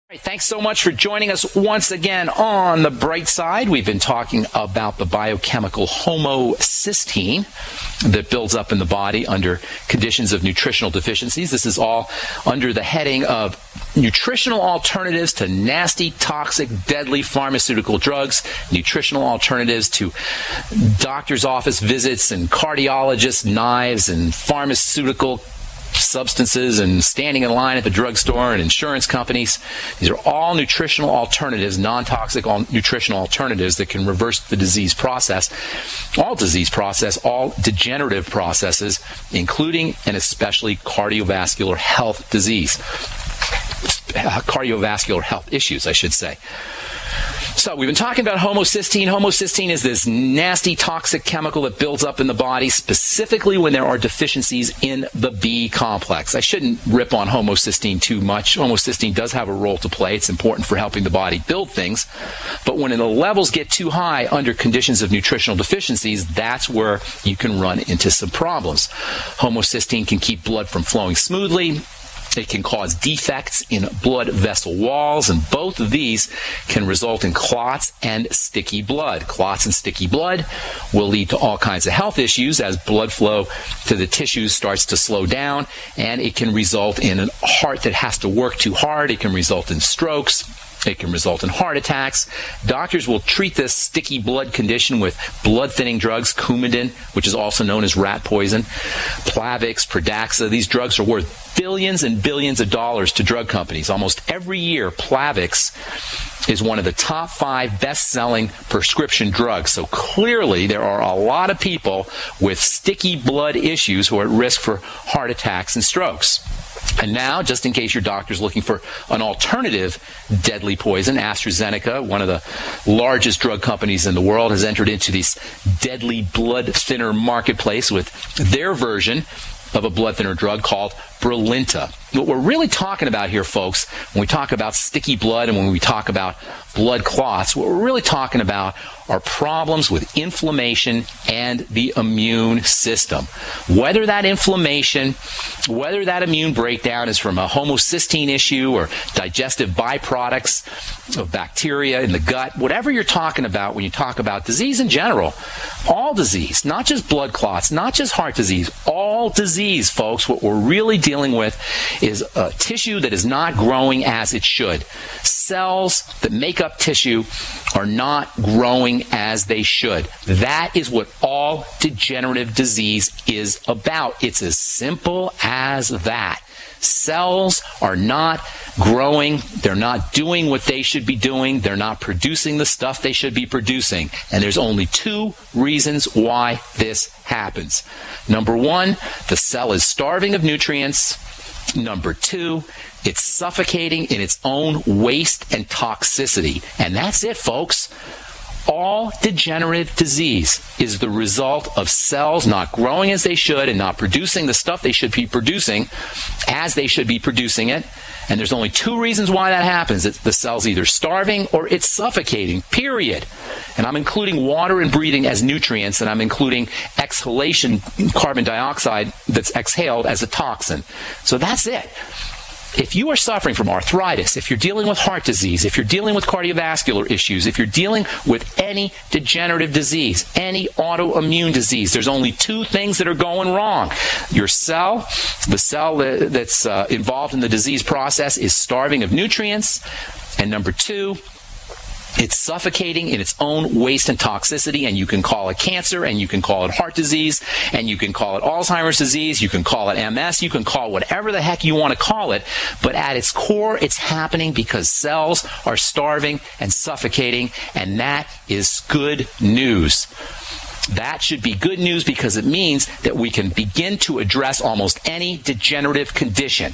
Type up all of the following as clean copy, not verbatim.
Right, thanks so much for joining us once again on The Bright Side. We've been talking about the biochemical homocysteine that builds up in the body under conditions of nutritional deficiencies. This is all under the heading of nutritional alternatives to nasty, toxic, deadly pharmaceutical drugs, nutritional alternatives to doctor's office visits and cardiologists' knives and pharmaceutical substances and standing in line at the drugstore and insurance companies. These are all nutritional alternatives, non-toxic nutritional alternatives that can reverse the disease process, all degenerative processes, including and especially cardiovascular health issues, I should say. So we've been talking about homocysteine. Homocysteine is this nasty toxic chemical that builds up in the body, specifically when there are deficiencies in the B complex. I shouldn't rip on homocysteine too much. Homocysteine does have a role to play. It's important for helping the body build things. But when the levels get too high under conditions of nutritional deficiencies, that's where you can run into some problems. Homocysteine can keep blood from flowing smoothly. It can cause defects in blood vessel walls, and both of these can result in clots and sticky blood. Clots and sticky blood will lead to all kinds of health issues as blood flow to the tissues starts to slow down, and it can result in a heart that has to work too hard. It can result in strokes. It can result in heart attacks. Doctors will treat this sticky blood condition with blood-thinning drugs, Coumadin, which is also known as rat poison, Plavix, Pradaxa. These drugs are worth billions and billions of dollars to drug companies. Almost every year, Plavix is one of the top 5 best-selling prescription drugs. So clearly, there are a lot of people with sticky blood issues who are at risk for heart attacks and strokes. And now, just in case your doctor's looking for an alternative deadly poison, AstraZeneca, one of the largest drug companies in the world, has entered into this deadly blood thinner marketplace with their version of a blood thinner drug called Brilinta. What we're really talking about here, folks, when we talk about sticky blood and when we talk about blood clots, what we're really talking about are problems with inflammation and the immune system. Whether that inflammation, whether that immune breakdown is from a homocysteine issue or digestive byproducts of bacteria in the gut, whatever you're talking about when you talk about disease in general, all disease, not just blood clots, not just heart disease, all disease, folks, what we're really dealing with is a tissue that is not growing as it should. Cells that make up tissue are not growing as they should. That is what all degenerative disease is about. It's as simple as that. Cells are not growing. They're not doing what they should be doing. They're not producing the stuff they should be producing. And there's only 2 reasons why this happens. Number 1, the cell is starving of nutrients. Number 2, it's suffocating in its own waste and toxicity. And that's it, folks. All degenerative disease is the result of cells not growing as they should and not producing the stuff they should be producing as they should be producing it. And there's only 2 reasons why that happens. It's the cell's either starving or it's suffocating, period. And I'm including water and breathing as nutrients, and I'm including exhalation, carbon dioxide that's exhaled as a toxin. So that's it. If you are suffering from arthritis, if you're dealing with heart disease, if you're dealing with cardiovascular issues, if you're dealing with any degenerative disease, any autoimmune disease, there's only 2 things that are going wrong. Your cell, the cell that's involved in the disease process, is starving of nutrients. And number 2, it's suffocating in its own waste and toxicity, and you can call it cancer, and you can call it heart disease, and you can call it Alzheimer's disease, you can call it MS, you can call it whatever the heck you want to call it, but at its core, it's happening because cells are starving and suffocating, and that is good news. That should be good news because it means that we can begin to address almost any degenerative condition.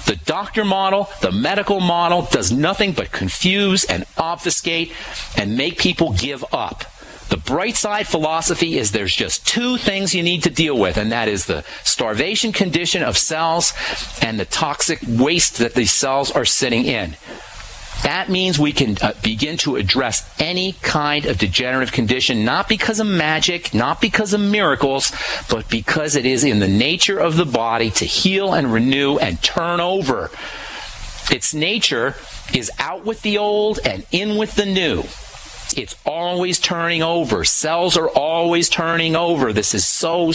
The doctor model, the medical model, does nothing but confuse and obfuscate and make people give up. The bright side philosophy is there's just 2 things you need to deal with, and that is the starvation condition of cells and the toxic waste that these cells are sitting in. That means we can begin to address any kind of degenerative condition, not because of magic, not because of miracles, but because it is in the nature of the body to heal and renew and turn over. Its nature is out with the old and in with the new. It's always turning over. Cells are always turning over. This is so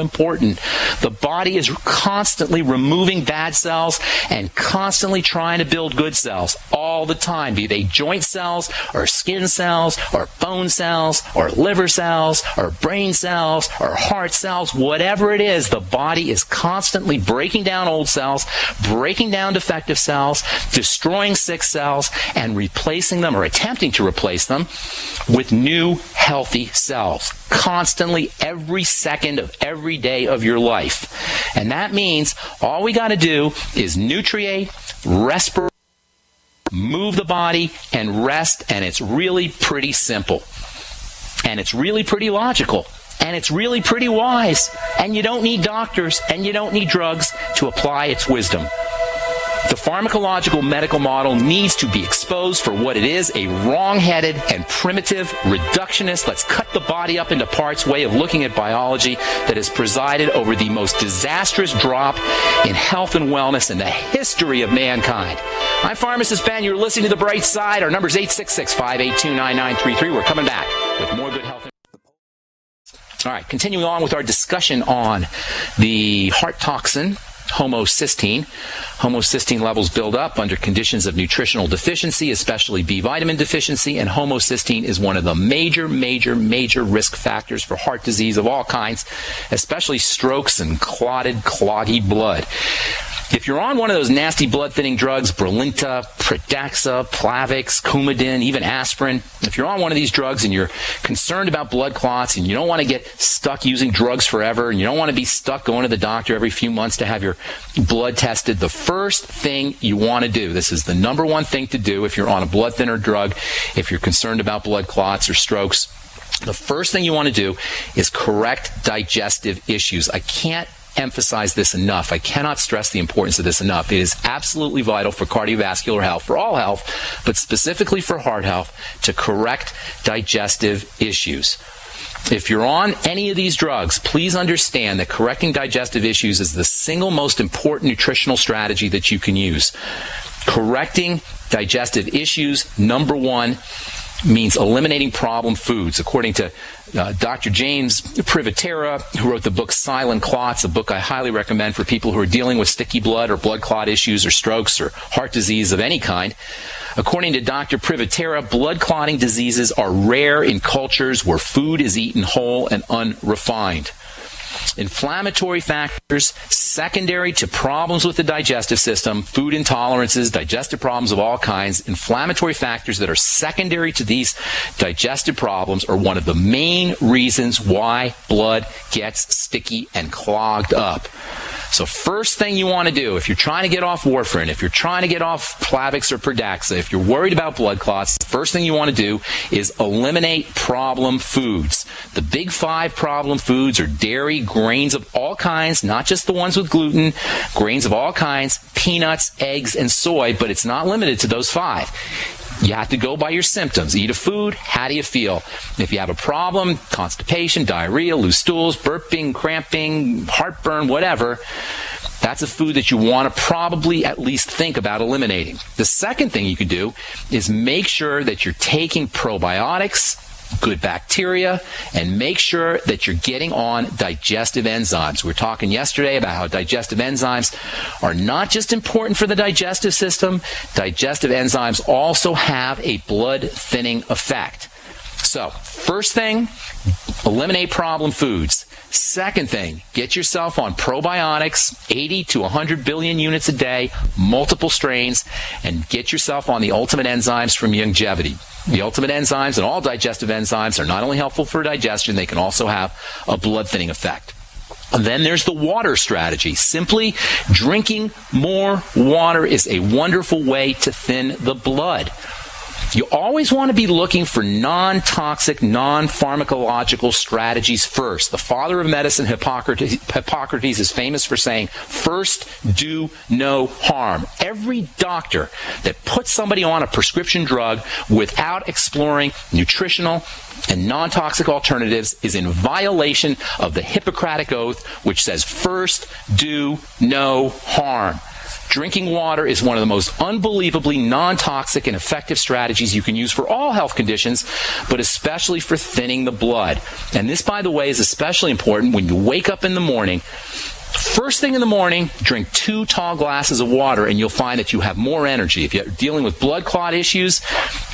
important. The body is constantly removing bad cells and constantly trying to build good cells all the time, be they joint cells or skin cells or bone cells or liver cells or brain cells or heart cells, whatever it is, the body is constantly breaking down old cells, breaking down defective cells, destroying sick cells, and replacing them or attempting to replace them with new healthy cells constantly every second of every day of your life. And that means all we got to do is nutriate, respirate, move the body, and rest, and it's really pretty simple. And it's really pretty logical. And it's really pretty wise. And you don't need doctors, and you don't need drugs to apply its wisdom. The pharmacological medical model needs to be exposed for what it is, a wrong-headed and primitive, reductionist, let's cut the body up into parts way of looking at biology that has presided over the most disastrous drop in health and wellness in the history of mankind. I'm Pharmacist Ben. You're listening to The Bright Side. Our number is 866-582-9933. We're coming back with more good health. All right, continuing on with our discussion on the heart toxin, homocysteine. Homocysteine levels build up under conditions of nutritional deficiency, especially B vitamin deficiency, and homocysteine is one of the major risk factors for heart disease of all kinds, especially strokes and clotted, cloggy blood. If you're on one of those nasty blood-thinning drugs, Brilinta, Pradaxa, Plavix, Coumadin, even aspirin, if you're on one of these drugs and you're concerned about blood clots and you don't want to get stuck using drugs forever and you don't want to be stuck going to the doctor every few months to have your blood tested, the first thing you want to do, this is the number one thing to do if you're on a blood thinner drug, if you're concerned about blood clots or strokes, the first thing you want to do is correct digestive issues. I can't emphasize this enough. I cannot stress the importance of this enough. It is absolutely vital for cardiovascular health, for all health, but specifically for heart health, to correct digestive issues. If you're on any of these drugs, please understand that correcting digestive issues is the single most important nutritional strategy that you can use. Correcting digestive issues, number one, means eliminating problem foods. According to Dr. James Privatera, who wrote the book Silent Clots, a book I highly recommend for people who are dealing with sticky blood or blood clot issues or strokes or heart disease of any kind. According to Dr. Privatera, blood clotting diseases are rare in cultures where food is eaten whole and unrefined. Inflammatory factors secondary to problems with the digestive system, food intolerances, digestive problems of all kinds, inflammatory factors that are secondary to these digestive problems are one of the main reasons why blood gets sticky and clogged up. So first thing you want to do, if you're trying to get off warfarin, if you're trying to get off Plavix or Pradaxa, if you're worried about blood clots, the first thing you want to do is eliminate problem foods. The big five problem foods are dairy, grains of all kinds, not just the ones with gluten, grains of all kinds, peanuts, eggs, and soy, but it's not limited to those five. You have to go by your symptoms. Eat a food, how do you feel? If you have a problem, constipation, diarrhea, loose stools, burping, cramping, heartburn, whatever, that's a food that you want to probably at least think about eliminating. The second thing you can do is make sure that you're taking probiotics, good bacteria, and make sure that you're getting on digestive enzymes. We were talking yesterday about how digestive enzymes are not just important for the digestive system. Digestive enzymes also have a blood thinning effect. So, first thing, eliminate problem foods. Second thing, get yourself on probiotics, 80 to 100 billion units a day, multiple strains, and get yourself on the ultimate enzymes from Youngevity. The ultimate enzymes and all digestive enzymes are not only helpful for digestion, they can also have a blood thinning effect. And then there's the water strategy. Simply drinking more water is a wonderful way to thin the blood. You always want to be looking for non-toxic, non-pharmacological strategies first. The father of medicine, Hippocrates, is famous for saying, first, do no harm. Every doctor that puts somebody on a prescription drug without exploring nutritional and non-toxic alternatives is in violation of the Hippocratic Oath, which says, first, do no harm. Drinking water is one of the most unbelievably non-toxic and effective strategies you can use for all health conditions, but especially for thinning the blood. And this, by the way, is especially important when you wake up in the morning. First thing in the morning, drink 2 tall glasses of water, and you'll find that you have more energy. If you're dealing with blood clot issues,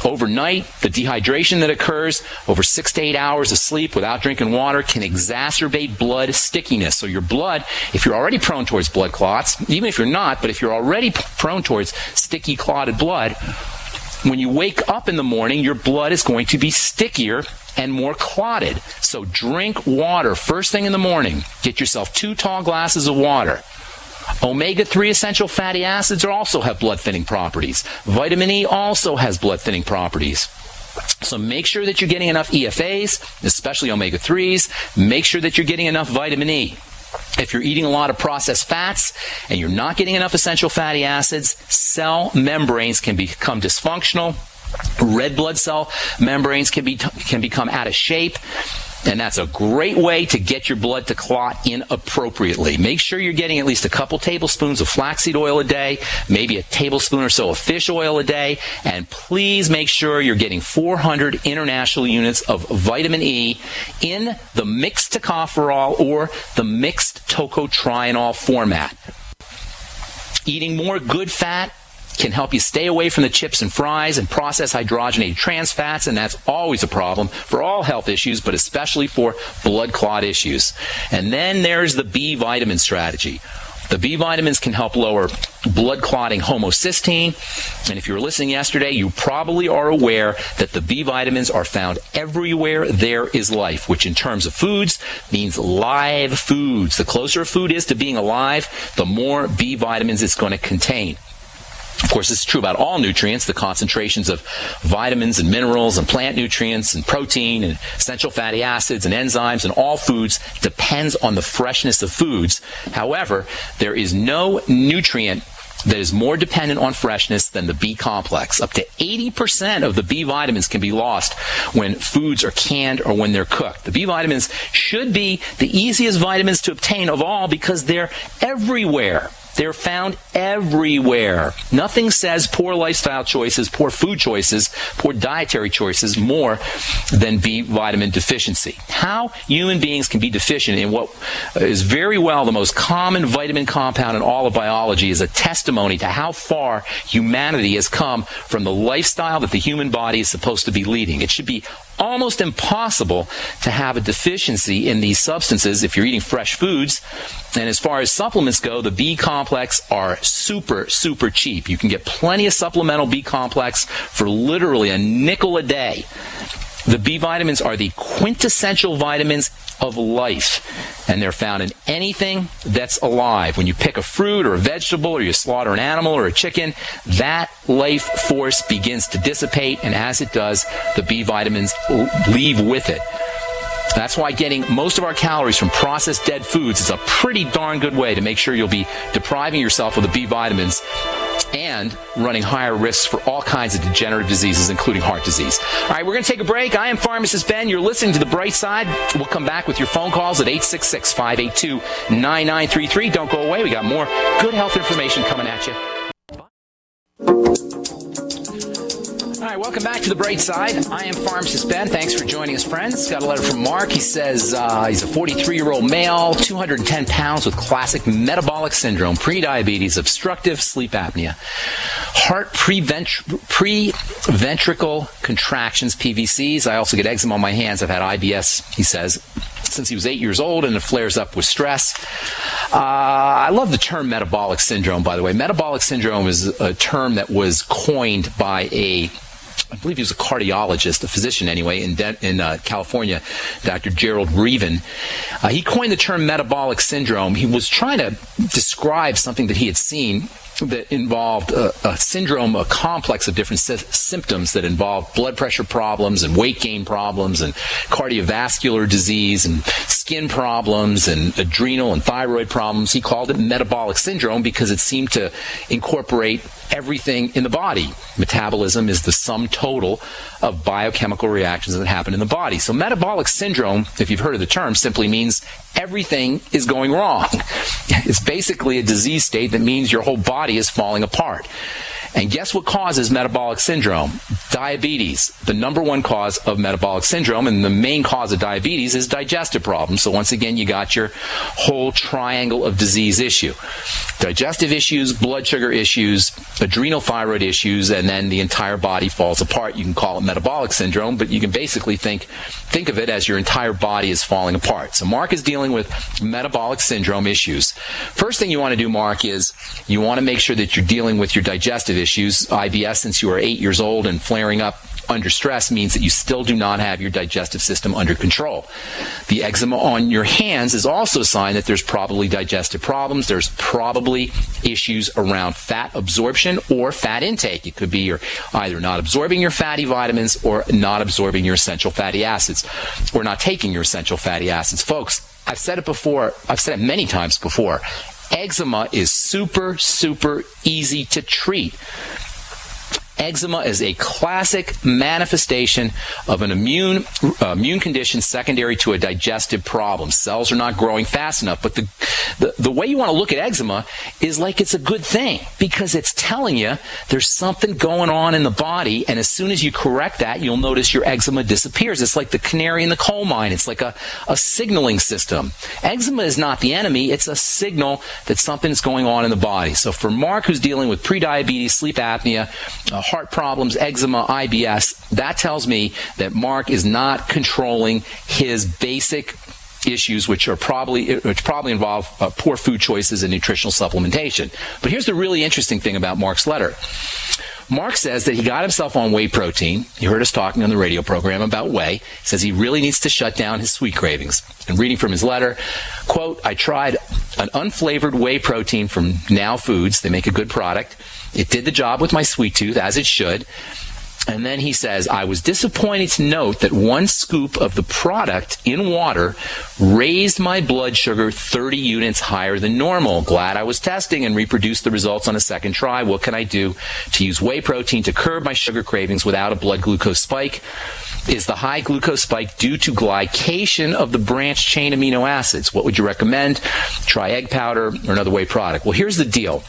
overnight, the dehydration that occurs over 6 to 8 hours of sleep without drinking water can exacerbate blood stickiness. So your blood, if you're already prone towards blood clots, even if you're not, but if you're already prone towards sticky clotted blood, when you wake up in the morning, your blood is going to be stickier and more clotted. So drink water first thing in the morning. Get yourself 2 tall glasses of water. Omega-3 essential fatty acids also have blood-thinning properties. Vitamin E also has blood-thinning properties. So make sure that you're getting enough EFAs, especially omega-3s. Make sure that you're getting enough vitamin E. If you're eating a lot of processed fats and you're not getting enough essential fatty acids, cell membranes can become dysfunctional. Red blood cell membranes can become out of shape, and that's a great way to get your blood to clot inappropriately. Make sure you're getting at least a couple tablespoons of flaxseed oil a day, maybe a tablespoon or so of fish oil a day, and please make sure you're getting 400 international units of vitamin E in the mixed tocopherol or the mixed tocotrienol format. Eating more good fat can help you stay away from the chips and fries and processed hydrogenated trans fats, and that's always a problem for all health issues, but especially for blood clot issues. And then there's the B vitamin strategy. The B vitamins can help lower blood clotting homocysteine, and if you were listening yesterday, you probably are aware that the B vitamins are found everywhere there is life, which in terms of foods means live foods. The closer a food is to being alive, the more B vitamins it's going to contain. Of course, this is true about all nutrients. The concentrations of vitamins and minerals and plant nutrients and protein and essential fatty acids and enzymes in all foods depends on the freshness of foods. However, there is no nutrient that is more dependent on freshness than the B complex. Up to 80% of the B vitamins can be lost when foods are canned or when they're cooked. The B vitamins should be the easiest vitamins to obtain of all because they're everywhere. They're found everywhere. Nothing says poor lifestyle choices, poor food choices, poor dietary choices more than B vitamin deficiency. How human beings can be deficient in what is very well the most common vitamin compound in all of biology is a testimony to how far humanity has come from the lifestyle that the human body is supposed to be leading. It should be almost impossible to have a deficiency in these substances if you're eating fresh foods. And as far as supplements go, the B complex are super, super cheap. You can get plenty of supplemental B complex for literally a nickel a day. The B vitamins are the quintessential vitamins of life, and they're found in anything that's alive. When you pick a fruit or a vegetable or you slaughter an animal or a chicken, that life force begins to dissipate, and as it does, the B vitamins leave with it. That's why getting most of our calories from processed dead foods is a pretty darn good way to make sure you'll be depriving yourself of the B vitamins and running higher risks for all kinds of degenerative diseases, including heart disease. All right, we're going to take a break. I am Pharmacist Ben. You're listening to The Bright Side. We'll come back with your phone calls at 866-582-9933. Don't go away. We got more good health information coming at you. All right, welcome back to The Bright Side. I am Pharmacist Ben. Thanks for joining us, friends. Got a letter from Mark. He says he's a 43-year-old male, 210 pounds with classic metabolic syndrome, prediabetes, obstructive sleep apnea, heart pre-ventricle contractions, PVCs. I also get eczema on my hands. I've had IBS, he says, since he was 8 years old, and it flares up with stress. I love the term metabolic syndrome, by the way. Metabolic syndrome is a term that was coined by I believe he was a cardiologist, a physician anyway, in California, Dr. Gerald Reaven. He coined the term metabolic syndrome. He was trying to describe something that he had seen that involved a syndrome, a complex of different symptoms that involved blood pressure problems and weight gain problems and cardiovascular disease and skin problems and adrenal and thyroid problems. He called it metabolic syndrome because it seemed to incorporate everything in the body. Metabolism is the sum total of biochemical reactions that happen in the body. So metabolic syndrome, if you've heard of the term, simply means everything is going wrong. It's basically a disease state that means your whole body is falling apart. And guess what causes metabolic syndrome? Diabetes, the number one cause of metabolic syndrome, and the main cause of diabetes is digestive problems. So once again, you got your whole triangle of disease issue. Digestive issues, blood sugar issues, adrenal thyroid issues, and then the entire body falls apart. You can call it metabolic syndrome, but you can basically think of it as your entire body is falling apart. So Mark is dealing with metabolic syndrome issues. First thing you want to do, Mark, is you want to make sure that you're dealing with your digestive issues. IBS, since you are 8 years old and flaring up under stress, means that you still do not have your digestive system under control. The eczema on your hands is also a sign that there's probably digestive problems. There's probably issues around fat absorption or fat intake. It could be you're either not absorbing your fatty vitamins or not absorbing your essential fatty acids, or not taking your essential fatty acids. Folks, I've said it before. I've said it many times before. Eczema is super, super easy to treat. Eczema is a classic manifestation of an immune condition secondary to a digestive problem. Cells are not growing fast enough. But the way you want to look at eczema is like it's a good thing, because it's telling you there's something going on in the body, and as soon as you correct that, you'll notice your eczema disappears. It's like the canary in the coal mine. It's like a signaling system. Eczema is not the enemy. It's a signal that something's going on in the body. So for Mark, who's dealing with prediabetes, sleep apnea, heart problems, eczema, IBS, that tells me that Mark is not controlling his basic issues, which probably involve poor food choices and nutritional supplementation. But here's the really interesting thing about Mark's letter. Mark says that he got himself on whey protein. You heard us talking on the radio program about whey. He says he really needs to shut down his sweet cravings. And reading from his letter, quote, "I tried an unflavored whey protein from Now Foods. They make a good product. It did the job with my sweet tooth, as it should." And then he says, "I was disappointed to note that one scoop of the product in water raised my blood sugar 30 units higher than normal. Glad I was testing and reproduced the results on a second try. What can I do to use whey protein to curb my sugar cravings without a blood glucose spike? Is the high glucose spike due to glycation of the branched chain amino acids? What would you recommend? Try egg powder or another whey product." Well, here's the deal.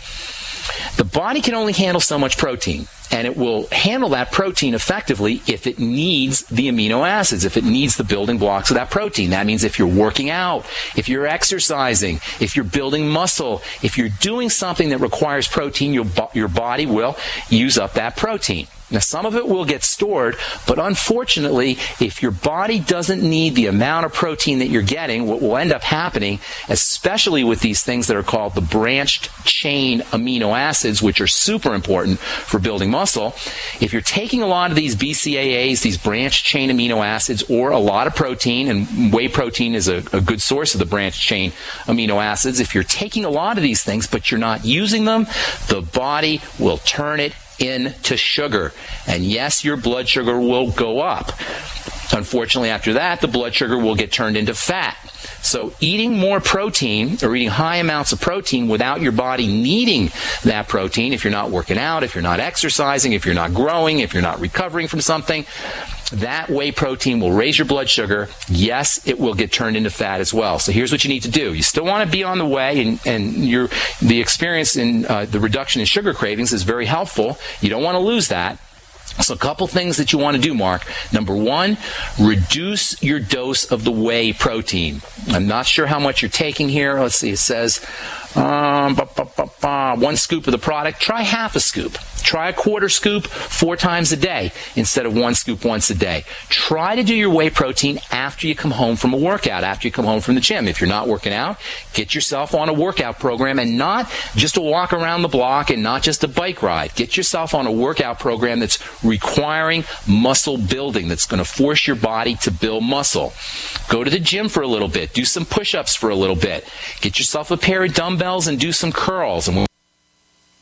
The body can only handle so much protein, and it will handle that protein effectively if it needs the amino acids, if it needs the building blocks of that protein. That means if you're working out, if you're exercising, if you're building muscle, if you're doing something that requires protein, your body will use up that protein. Now, some of it will get stored, but unfortunately, if your body doesn't need the amount of protein that you're getting, what will end up happening, especially with these things that are called the branched chain amino acids, which are super important for building muscle, if you're taking a lot of these BCAAs, these branched chain amino acids, or a lot of protein, and whey protein is a good source of the branched chain amino acids, if you're taking a lot of these things but you're not using them, the body will turn it into sugar. And yes, your blood sugar will go up. Unfortunately, after that, the blood sugar will get turned into fat. So eating more protein, or eating high amounts of protein without your body needing that protein, if you're not working out, if you're not exercising, if you're not growing, if you're not recovering from something, that whey protein will raise your blood sugar. Yes, it will get turned into fat as well. So here's what you need to do. You still want to be on the whey, and the experience in the reduction in sugar cravings is very helpful. You don't want to lose that. So a couple things that you want to do, Mark. Number one, reduce your dose of the whey protein. I'm not sure how much you're taking here. Let's see, it says 1 scoop of the product. Try half a scoop. Try a quarter scoop 4 times a day instead of 1 scoop once a day. Try to do your whey protein after you come home from a workout, after you come home from the gym. If you're not working out, get yourself on a workout program, and not just a walk around the block and not just a bike ride. Get yourself on a workout program that's requiring muscle building, that's going to force your body to build muscle. Go to the gym for a little bit. Do some push-ups for a little bit. Get yourself a pair of dumbbells and do some curls. And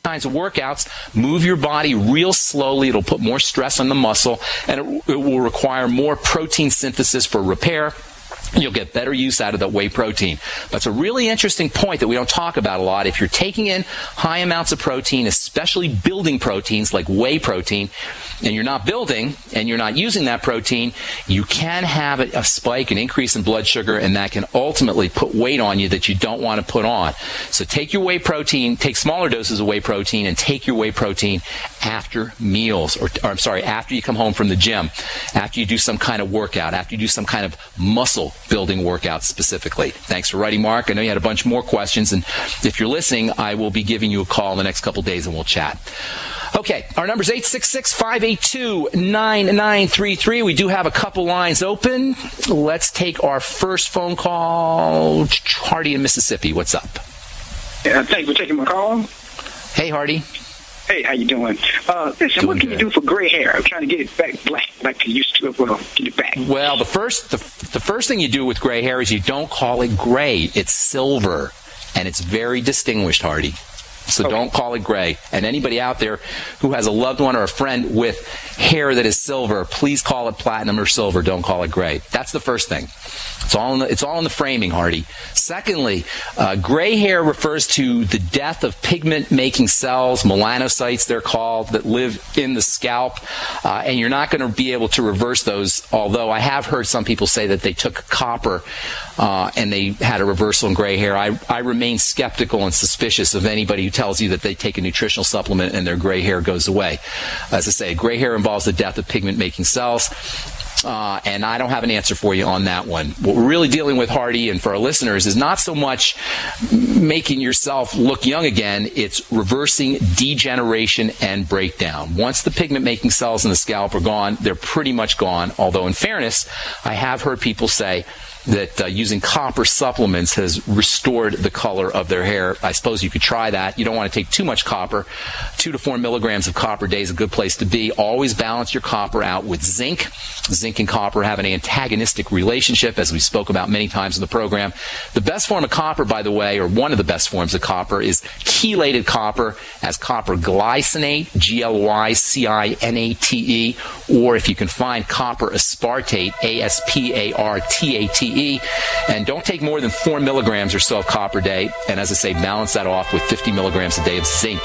kinds of workouts, move your body real slowly. It'll put more stress on the muscle, and it will require more protein synthesis for repair. you'll get better use out of the whey protein. That's a really interesting point that we don't talk about a lot. If you're taking in high amounts of protein, especially building proteins like whey protein, and you're not building and you're not using that protein, you can have a spike, an increase in blood sugar, and that can ultimately put weight on you that you don't want to put on. So take your whey protein, take smaller doses of whey protein, and take your whey protein after meals, or after you come home from the gym, after you do some kind of workout, after you do some kind of muscle building workout specifically. Thanks for writing, Mark. I know you had a bunch more questions, and if you're listening, I will be giving you a call in the next couple days and we'll chat. Okay, our number is 866-582-9933. We do have a couple lines open. Let's take our first phone call. Hardy in Mississippi, what's up? Yeah, thanks for taking my call. Hey, Hardy. Hey, how you doing? Listen, what can you do for gray hair? I'm trying to get it back black like you used to. Well, get it back. Well, the first thing you do with gray hair is you don't call it gray. It's silver, and it's very distinguished, Hardy. So don't call it gray. And anybody out there who has a loved one or a friend with hair that is silver, please call it platinum or silver. Don't call it gray. That's the first thing. It's all in the framing, Hardy. Secondly, gray hair refers to the death of pigment-making cells, melanocytes they're called, that live in the scalp. And you're not going to be able to reverse those, although I have heard some people say that they took copper and they had a reversal in gray hair. I remain skeptical and suspicious of anybody who tells you that they take a nutritional supplement and their gray hair goes away. As I say, gray hair involves the death of pigment-making cells. And I don't have an answer for you on that one. What we're really dealing with, Hardy, and for our listeners, is not so much making yourself look young again. It's reversing degeneration and breakdown. Once the pigment-making cells in the scalp are gone, they're pretty much gone. Although, in fairness, I have heard people say that using copper supplements has restored the color of their hair. I suppose you could try that. You don't want to take too much copper. 2 to 4 milligrams of copper a day is a good place to be. Always balance your copper out with zinc. Zinc and copper have an antagonistic relationship, as we spoke about many times in the program. The best form of copper, by the way, or one of the best forms of copper, is chelated copper as copper glycinate, Glycinate, or if you can find copper aspartate, Aspartate. And don't take more than 4 milligrams or so of copper a day. And as I say, balance that off with 50 milligrams a day of zinc.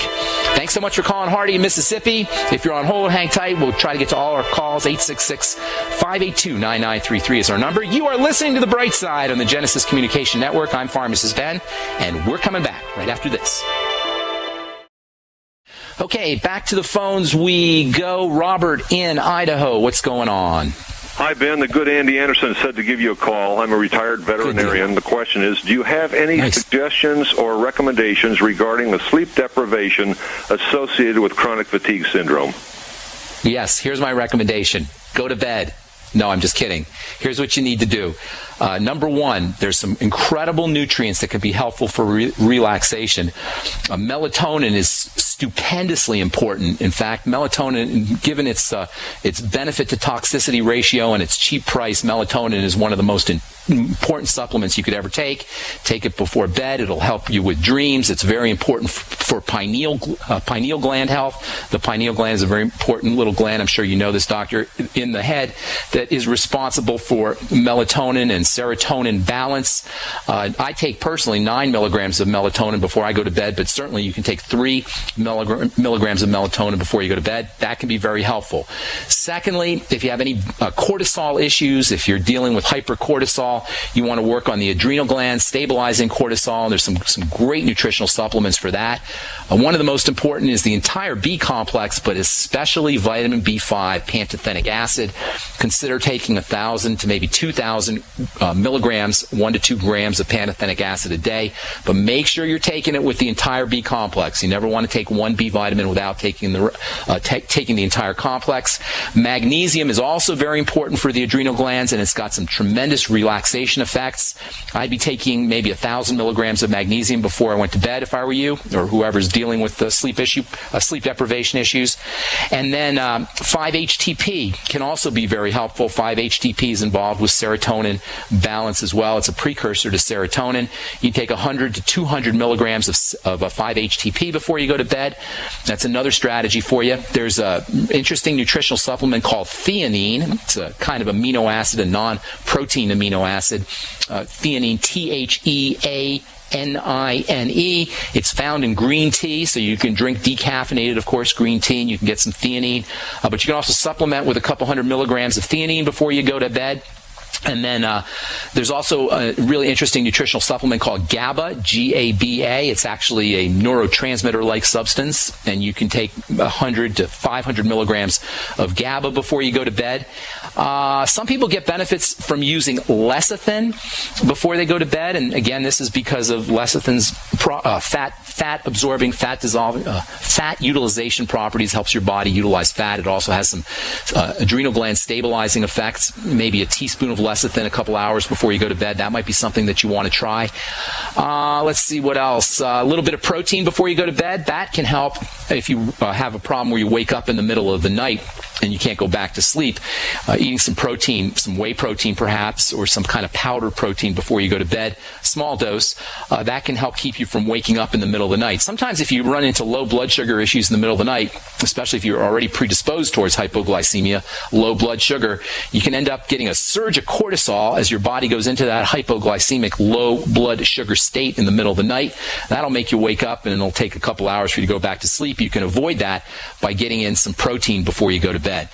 Thanks so much for calling, Hardy in Mississippi. If you're on hold, hang tight. We'll try to get to all our calls. 866-582-9933 is our number. You are listening to The Bright Side on the Genesis Communication Network. I'm Pharmacist Ben, and we're coming back right after this. Okay, back to the phones we go. Robert in Idaho, what's going on? Hi, Ben. The good Andy Anderson said to give you a call. I'm a retired veterinarian. The question is, do you have any suggestions or recommendations regarding the sleep deprivation associated with chronic fatigue syndrome? Yes, here's my recommendation. Go to bed. No, I'm just kidding. Here's what you need to do. Number one, there's some incredible nutrients that can be helpful for relaxation. Melatonin is stupendously important. In fact, melatonin, given its benefit to toxicity ratio and its cheap price, melatonin is one of the most important supplements you could ever take. Take it before bed. It'll help you with dreams. It's very important for pineal gland health. The pineal gland is a very important little gland. I'm sure you know this, doctor, in the head that is responsible for melatonin and serotonin balance. I take personally 9 milligrams of melatonin before I go to bed, but certainly you can take 3 milligrams of melatonin before you go to bed. That can be very helpful. Secondly, if you have any cortisol issues, if you're dealing with hypercortisol, you want to work on the adrenal glands, stabilizing cortisol. There's some great nutritional supplements for that. One of the most important is the entire B complex, but especially vitamin B5, pantothenic acid. Consider taking 1,000 to maybe 2,000 milligrams, 1 to 2 grams of pantothenic acid a day. But make sure you're taking it with the entire B complex. You never want to take one B vitamin without taking the entire complex. Magnesium is also very important for the adrenal glands, and it's got some tremendous relaxation effects. I'd be taking maybe 1,000 milligrams of magnesium before I went to bed if I were you, or whoever's dealing with the sleep deprivation issues. And then 5-HTP can also be very helpful. 5-HTP is involved with serotonin balance as well. It's a precursor to serotonin. You take 100 to 200 milligrams of a 5-HTP before you go to bed. That's another strategy for you. There's an interesting nutritional supplement called theanine. It's a kind of amino acid, a non-protein amino acid, theanine, THEANINE. It's found in green tea, so you can drink decaffeinated, of course, green tea, and you can get some theanine. But you can also supplement with a couple hundred milligrams of theanine before you go to bed. And then there's also a really interesting nutritional supplement called GABA, G-A-B-A. It's actually a neurotransmitter-like substance, and you can take 100 to 500 milligrams of GABA before you go to bed. Some people get benefits from using lecithin before they go to bed, and again, this is because of lecithin's fat-absorbing, fat-dissolving, fat utilization properties, helps your body utilize fat. It also has some adrenal gland stabilizing effects, maybe a teaspoon of lecithin a couple hours before you go to bed. That might be something that you want to try. Let's see what else. A little bit of protein before you go to bed. That can help if you have a problem where you wake up in the middle of the night and you can't go back to sleep. Eating some protein, some whey protein perhaps, or some kind of powdered protein before you go to bed, small dose, that can help keep you from waking up in the middle of the night. Sometimes if you run into low blood sugar issues in the middle of the night, especially if you're already predisposed towards hypoglycemia, low blood sugar, you can end up getting a surge of cortisol as your body goes into that hypoglycemic low blood sugar state in the middle of the night. That'll make you wake up, and it'll take a couple hours for you to go back to sleep. You can avoid that by getting in some protein before you go to bed.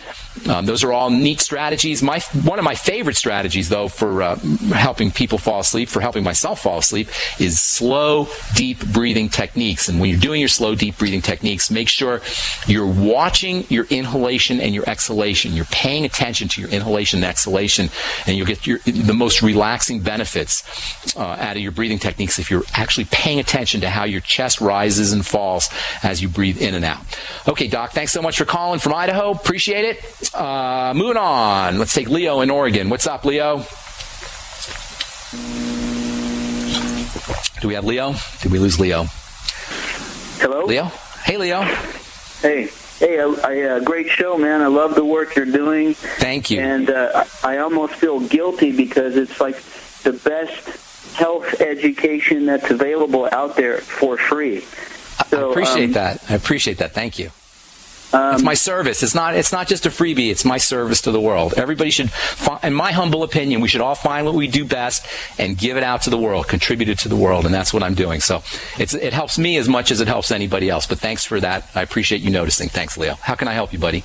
Those are all neat strategies. One of my favorite strategies, though, for helping people fall asleep, for helping myself fall asleep, is slow, deep breathing techniques. And when you're doing your slow, deep breathing techniques, make sure you're watching your inhalation and your exhalation. You're paying attention to your inhalation and exhalation, and you'll get the most relaxing benefits out of your breathing techniques if you're actually paying attention to how your chest rises and falls as you breathe in and out. Okay, Doc, thanks so much for calling from Idaho. Appreciate it. Moving on. Let's take Leo in Oregon. What's up, Leo? Do we have Leo? Did we lose Leo? Hello? Leo? Hey, Leo. Hey, great show, man. I love the work you're doing. Thank you. And I almost feel guilty because it's like the best health education that's available out there for free. So, I appreciate that. Thank you. It's my service. It's not just a freebie. It's my service to the world. Everybody should, in my humble opinion, we should all find what we do best and give it out to the world, contribute it to the world, and that's what I'm doing. So it helps me as much as it helps anybody else. But thanks for that. I appreciate you noticing. Thanks, Leo. How can I help you, buddy?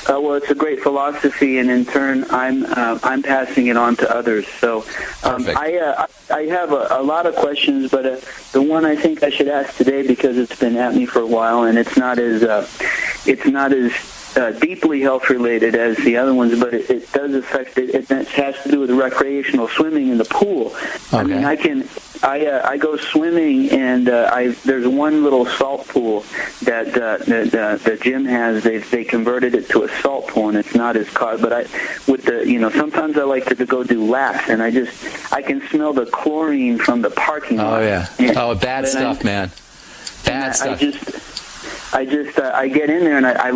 Well, it's a great philosophy, and in turn, I'm passing it on to others. So I have a lot of questions, but the one I think I should ask today, because it's been at me for a while, and it's not as deeply health related as the other ones, but it does affect it. It has to do with recreational swimming in the pool. Okay. I mean, I go swimming, and there's one little salt pool that the gym has. They converted it to a salt pool, and it's not as cold. But sometimes I like to go do laps, and I can smell the chlorine from the parking lot. Oh yeah. Bad stuff, man. Bad stuff. I get in there, and I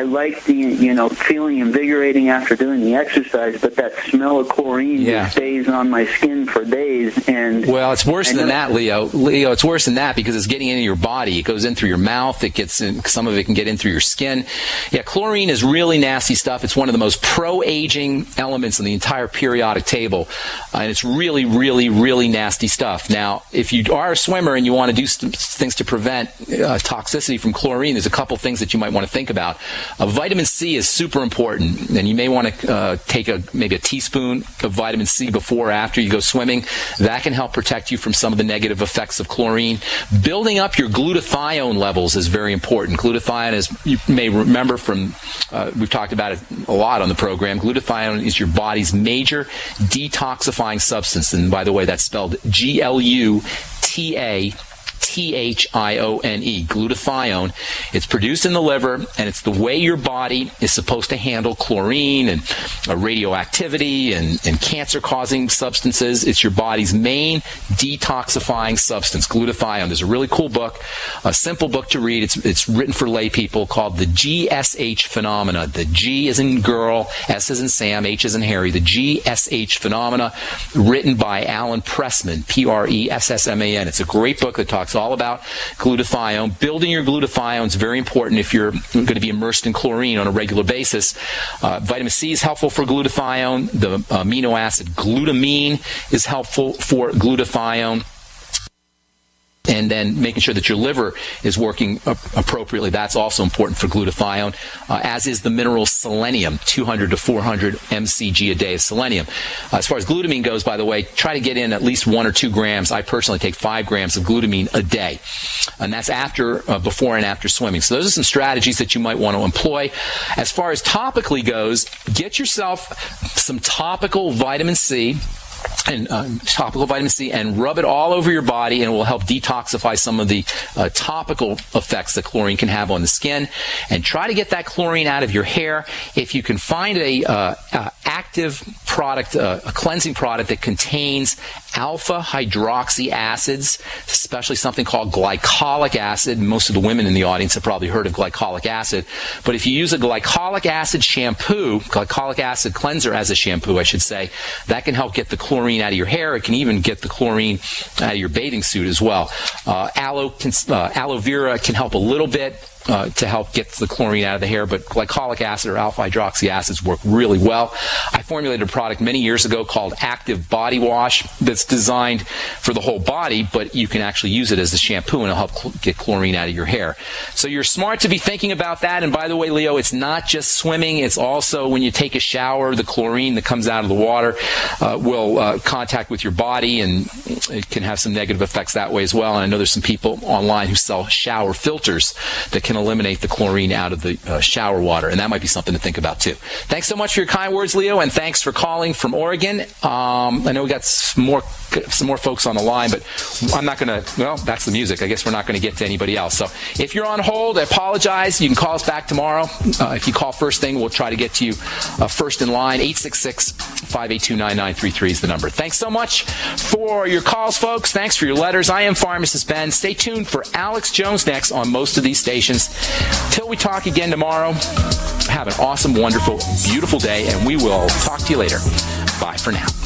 like the feeling invigorating after doing the exercise, but that smell of chlorine just stays on my skin for days. And well, it's worse than that, Leo. Leo, it's worse than that because it's getting into your body. It goes in through your mouth. It gets in. Some of it can get in through your skin. Yeah, chlorine is really nasty stuff. It's one of the most pro-aging elements in the entire periodic table, and it's really, really, really nasty stuff. Now, if you are a swimmer and you want to do things to prevent toxicity from chlorine, there's a couple things that you might want to think about. Vitamin C is super important, and you may want to take maybe a teaspoon of vitamin C before or after you go swimming. That can help protect you from some of the negative effects of chlorine. Building up your glutathione levels is very important. Glutathione, as you may remember from, we've talked about it a lot on the program, glutathione is your body's major detoxifying substance. And by the way, that's spelled Glutathione, glutathione. It's produced in the liver, and it's the way your body is supposed to handle chlorine and radioactivity and cancer-causing substances. It's your body's main detoxifying substance, glutathione. There's a really cool book, a simple book to read. It's written for lay people, called The GSH Phenomena. The G is in girl, S is in Sam, H is in Harry. The GSH Phenomena, written by Alan Pressman, Pressman. It's a great book that talks talks all about glutathione. Building your glutathione is very important if you're going to be immersed in chlorine on a regular basis. Vitamin C is helpful for glutathione. The amino acid glutamine is helpful for glutathione. And then making sure that your liver is working appropriately. That's also important for glutathione, as is the mineral selenium, 200 to 400 mcg a day of selenium. As far as glutamine goes, by the way, try to get in at least 1 or 2 grams. I personally take 5 grams of glutamine a day. And that's before and after swimming. So those are some strategies that you might want to employ. As far as topically goes, get yourself some topical vitamin C. And rub it all over your body, and it will help detoxify some of the topical effects that chlorine can have on the skin. And try to get that chlorine out of your hair. If you can find a active product, a cleansing product that contains alpha hydroxy acids, especially something called glycolic acid. Most of the women in the audience have probably heard of glycolic acid. But if you use a glycolic acid shampoo, glycolic acid cleanser as a shampoo, I should say, that can help get the chlorine out of your hair. It can even get the chlorine out of your bathing suit as well. Aloe vera can help a little bit to help get the chlorine out of the hair, but glycolic acid or alpha hydroxy acids work really well. I formulated a product many years ago called Active Body Wash that's designed for the whole body, but you can actually use it as a shampoo and it'll help get chlorine out of your hair. So you're smart to be thinking about that. And by the way, Leo, it's not just swimming. It's also when you take a shower, the chlorine that comes out of the water will contact with your body, and it can have some negative effects that way as well. And I know there's some people online who sell shower filters that can eliminate the chlorine out of the shower water, and that might be something to think about too. Thanks so much for your kind words, Leo, and thanks for calling from Oregon. I know we got some more folks on the line, but I'm not going to, well, that's the music. I guess we're not going to get to anybody else. So if you're on hold, I apologize. You can call us back tomorrow. If you call first thing, we'll try to get to you first in line. 866-582-9933 is the number. Thanks so much for your calls, folks. Thanks for your letters. I am Pharmacist Ben. Stay tuned for Alex Jones next on most of these stations. Till we talk again tomorrow, have an awesome, wonderful, beautiful day, and we will talk to you later. Bye for now.